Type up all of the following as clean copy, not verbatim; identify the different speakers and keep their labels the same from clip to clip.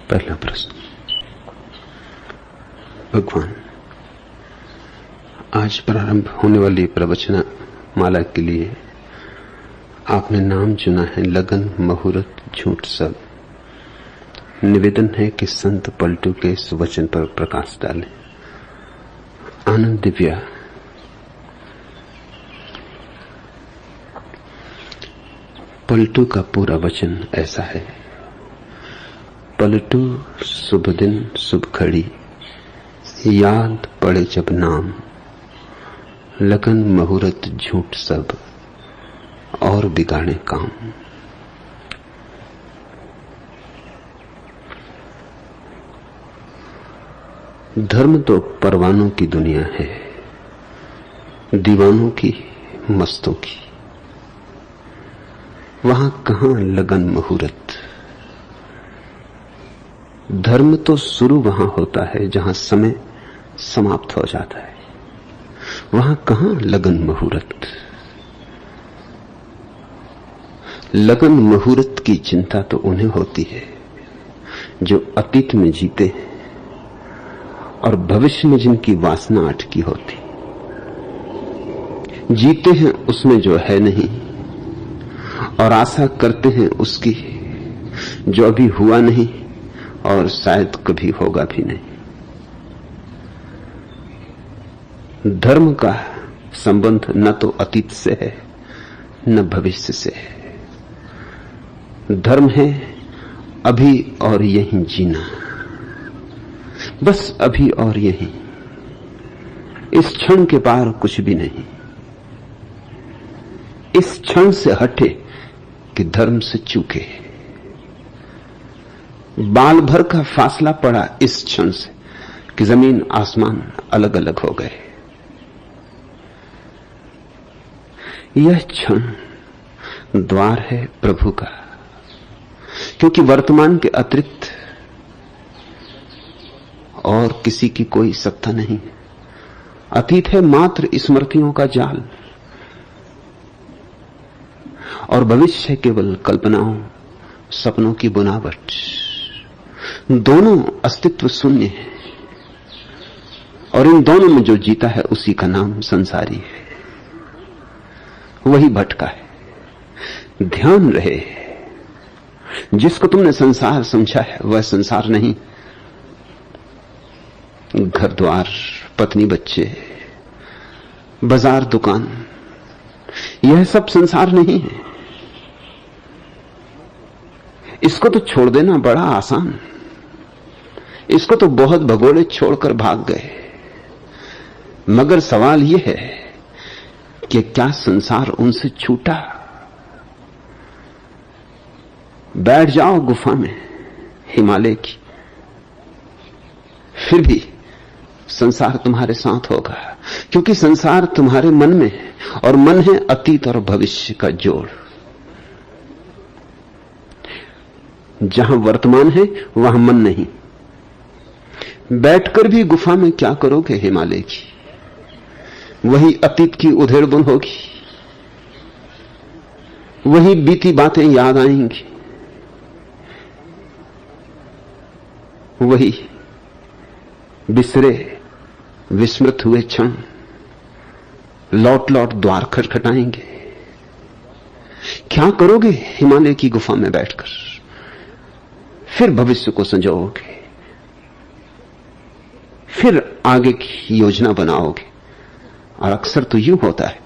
Speaker 1: पहला प्रश्न। भगवान, आज प्रारंभ होने वाली प्रवचना माला के लिए आपने नाम चुना है लगन, मुहूर्त, झूठ सब। निवेदन है कि संत पलटू के इस वचन पर प्रकाश डालें। आनंद दिव्या, पलटू का पूरा वचन ऐसा है। पलटू शुभ दिन शुभ घड़ी, याद पड़े जब नाम, लगन मुहूर्त झूठ सब, और बिगाड़े काम। धर्म तो परवानों की दुनिया है, दीवानों की, मस्तों की। वहां कहां लगन मुहूर्त। धर्म तो शुरू वहां होता है जहां समय समाप्त हो जाता है। वहां कहां लगन मुहूर्त। लगन मुहूर्त की चिंता तो उन्हें होती है जो अतीत में जीते हैं और भविष्य में जिनकी वासना अटकी होती। जीते हैं उसमें जो है नहीं और आशा करते हैं उसकी जो अभी हुआ नहीं और शायद कभी होगा भी नहीं। धर्म का संबंध न तो अतीत से है न भविष्य से है। धर्म है अभी और यहीं जीना, बस अभी और यहीं। इस क्षण के पार कुछ भी नहीं। इस क्षण से हटे कि धर्म से चूके। बाल भर का फासला पड़ा इस क्षण से कि जमीन आसमान अलग अलग हो गए। यह क्षण द्वार है प्रभु का, क्योंकि वर्तमान के अतिरिक्त और किसी की कोई सत्ता नहीं। अतीत है मात्र स्मृतियों का जाल और भविष्य है केवल कल्पनाओं, सपनों की बुनावट। दोनों अस्तित्व शून्य है और इन दोनों में जो जीता है उसी का नाम संसारी है। वही भटका है। ध्यान रहे, जिसको तुमने संसार समझा है वह संसार नहीं। घर द्वार, पत्नी, बच्चे, बाजार, दुकान, यह सब संसार नहीं है। इसको तो छोड़ देना बड़ा आसान। इसको तो बहुत भगोड़े छोड़कर भाग गए। मगर सवाल यह है कि क्या संसार उनसे छूटा? बैठ जाओ गुफा में हिमालय की, फिर भी संसार तुम्हारे साथ होगा, क्योंकि संसार तुम्हारे मन में है और मन है अतीत और भविष्य का जोड़। जहां वर्तमान है वहां मन नहीं। बैठकर भी गुफा में क्या करोगे हिमालय की? वही अतीत की उधेड़बुन होगी, वही बीती बातें याद आएंगी, वही बिसरे विस्मृत हुए क्षण लौट लौट द्वार खटखटाएंगे। क्या करोगे हिमालय की गुफा में बैठकर? फिर भविष्य को संजोओगे, फिर आगे की योजना बनाओगे। और अक्सर तो यूं होता है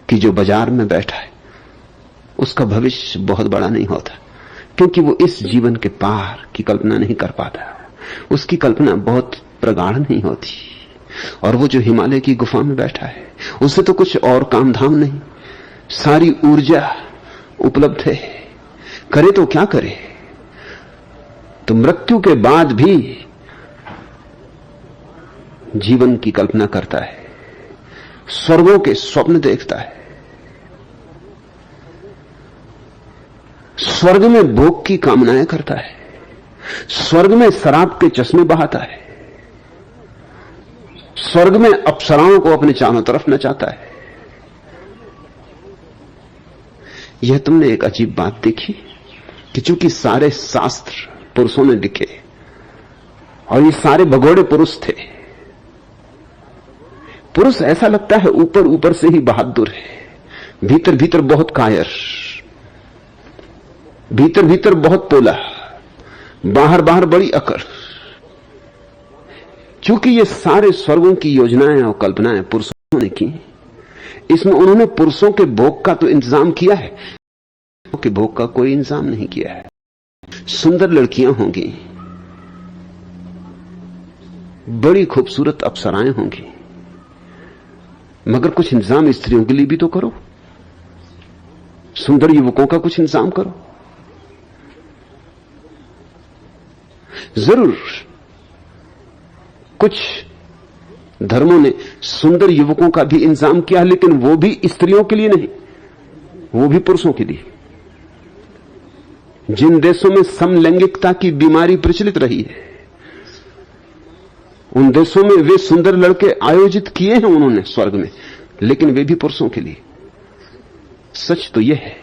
Speaker 1: कि जो बाजार में बैठा है उसका भविष्य बहुत बड़ा नहीं होता, क्योंकि वो इस जीवन के पार की कल्पना नहीं कर पाता। उसकी कल्पना बहुत प्रगाढ़ नहीं होती। और वो जो हिमालय की गुफा में बैठा है उससे तो कुछ और काम धाम नहीं, सारी ऊर्जा उपलब्ध है। करे तो क्या करे? तो मृत्यु के बाद भी जीवन की कल्पना करता है, स्वर्गों के स्वप्न देखता है, स्वर्ग में भोग की कामनाएं करता है, स्वर्ग में शराब के चश्मे बहाता है, स्वर्ग में अप्सराओं को अपने चारों तरफ नचाता है। यह तुमने एक अजीब बात देखी कि चूंकि सारे शास्त्र पुरुषों ने लिखे, और ये सारे भगोड़े पुरुष थे। पुरुष ऐसा लगता है ऊपर ऊपर से ही बहादुर है, भीतर भीतर बहुत कायर, भीतर भीतर बहुत पोला, बाहर बाहर बड़ी अकड़। चूंकि ये सारे स्वर्गों की योजनाएं और कल्पनाएं पुरुषों ने की, इसमें उन्होंने पुरुषों के भोग का तो इंतजाम किया है, कि भोग का कोई इंतजाम नहीं किया है। सुंदर लड़कियां होंगी, बड़ी खूबसूरत अप्सराएं होंगी, मगर कुछ इंतजाम स्त्रियों के लिए भी तो करो, सुंदर युवकों का कुछ इंतजाम करो। जरूर कुछ धर्मों ने सुंदर युवकों का भी इंतजाम किया, लेकिन वो भी स्त्रियों के लिए नहीं, वो भी पुरुषों के लिए। जिन देशों में समलैंगिकता की बीमारी प्रचलित रही है, उन देशों में वे सुंदर लड़के आयोजित किए हैं उन्होंने स्वर्ग में, लेकिन वे भी पुरुषों के लिए। सच तो यह है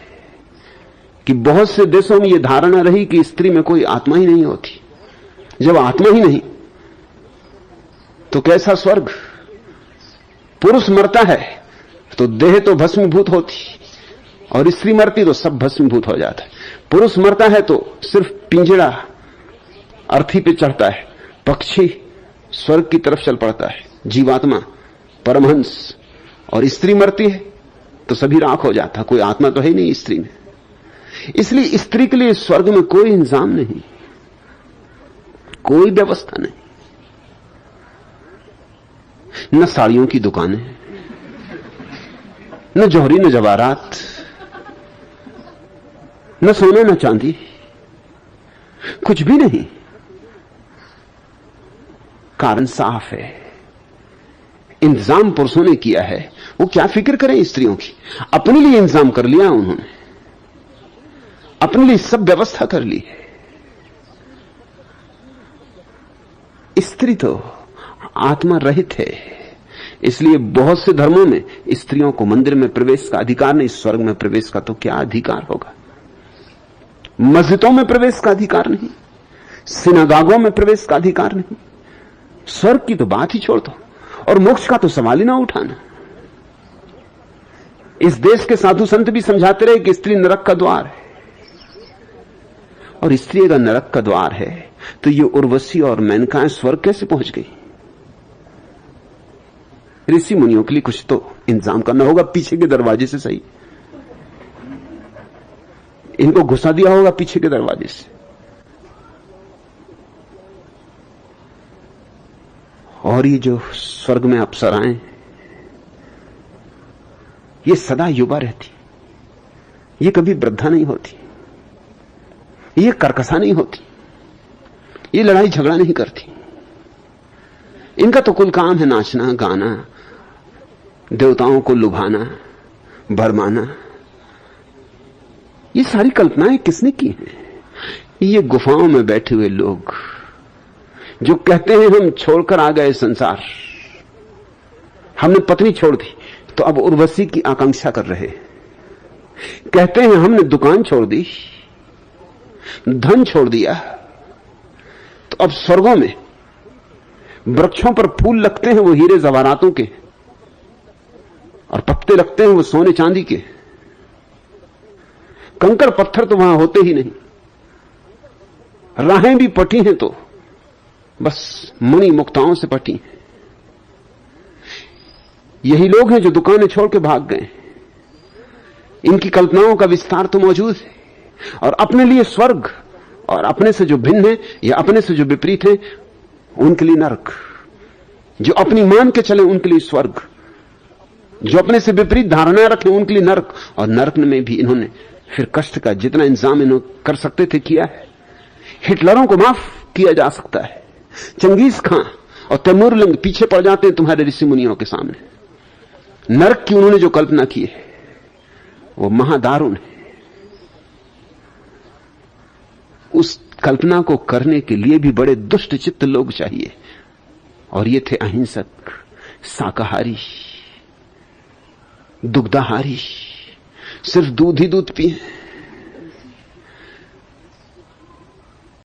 Speaker 1: कि बहुत से देशों में यह धारणा रही कि स्त्री में कोई आत्मा ही नहीं होती। जब आत्मा ही नहीं तो कैसा स्वर्ग? पुरुष मरता है तो देह तो भस्मीभूत होती, और स्त्री मरती तो सब भस्मीभूत हो जाता है। पुरुष मरता है तो सिर्फ पिंजड़ा अर्थी पे चढ़ता है, पक्षी स्वर्ग की तरफ चल पड़ता है, जीवात्मा परमहंस। और स्त्री मरती है तो सभी राख हो जाता, कोई आत्मा तो है नहीं स्त्री में। इसलिए स्त्री के लिए स्वर्ग में कोई इंतजाम नहीं, कोई व्यवस्था नहीं। न साड़ियों की दुकानें, न जौहरी, न जवाहरात, न सोना, न चांदी, कुछ भी नहीं। कारण साफ है, इंतजाम पुरुषों ने किया है। वो क्या फिक्र करें स्त्रियों की? अपने लिए इंतजाम कर लिया उन्होंने, अपने लिए सब व्यवस्था कर ली है। स्त्री तो आत्मा रहित है, इसलिए बहुत से धर्मों में स्त्रियों को मंदिर में प्रवेश का अधिकार नहीं। स्वर्ग में प्रवेश का तो क्या अधिकार होगा? मस्जिदों में प्रवेश का अधिकार नहीं, सिनागागों में प्रवेश का अधिकार नहीं। स्वर्ग की तो बात ही छोड़ दो, और मोक्ष का तो सवाल ही ना उठाना। इस देश के साधु संत भी समझाते रहे कि स्त्री नरक का द्वार है, और स्त्री अगर नरक का द्वार है तो ये उर्वशी और मेनकाएं स्वर्ग कैसे पहुंच गई? ऋषि मुनियों के लिए कुछ तो इंतजाम करना होगा, पीछे के दरवाजे से सही। इनको घुसा दिया होगा पीछे के दरवाजे से। और ये जो स्वर्ग में अप्सराएं, ये सदा युवा रहती, ये कभी वृद्धा नहीं होती, ये कर्कशा नहीं होती, ये लड़ाई झगड़ा नहीं करती। इनका तो कुल काम है नाचना, गाना, देवताओं को लुभाना, भरमाना। ये सारी कल्पनाएं किसने की हैं? ये गुफाओं में बैठे हुए लोग जो कहते हैं हम छोड़कर आ गए संसार, हमने पत्नी छोड़ दी तो अब उर्वशी की आकांक्षा कर रहे। कहते हैं हमने दुकान छोड़ दी, धन छोड़ दिया, तो अब स्वर्गों में वृक्षों पर फूल लगते हैं वो हीरे जवाहरातों के, और पत्ते लगते हैं वो सोने चांदी के। कंकड़ पत्थर तो वहां होते ही नहीं, राहें भी पटी हैं तो बस मणि मुक्ताओं से पटी हैं। यही लोग हैं जो दुकानें छोड़ के भाग गए। इनकी कल्पनाओं का विस्तार तो मौजूद है, और अपने लिए स्वर्ग, और अपने से जो भिन्न है या अपने से जो विपरीत है उनके लिए नरक। जो अपनी मान के चले उनके लिए स्वर्ग, जो अपने से विपरीत धारणाएं रखें उनके लिए नरक। और नरक में भी इन्होंने फिर कष्ट का जितना इंतजाम इन्होंने कर सकते थे किया है। हिटलरों को माफ किया जा सकता है, चंगेज खां और तैमूर लंग पीछे पड़ जाते हैं तुम्हारे ऋषि मुनियों के सामने। नरक की उन्होंने जो कल्पना की है वो महादारुण है। उस कल्पना को करने के लिए भी बड़े दुष्ट चित्त लोग चाहिए, और ये थे अहिंसक, शाकाहारी, दुग्धाहारी, सिर्फ दूध ही दूध पिए।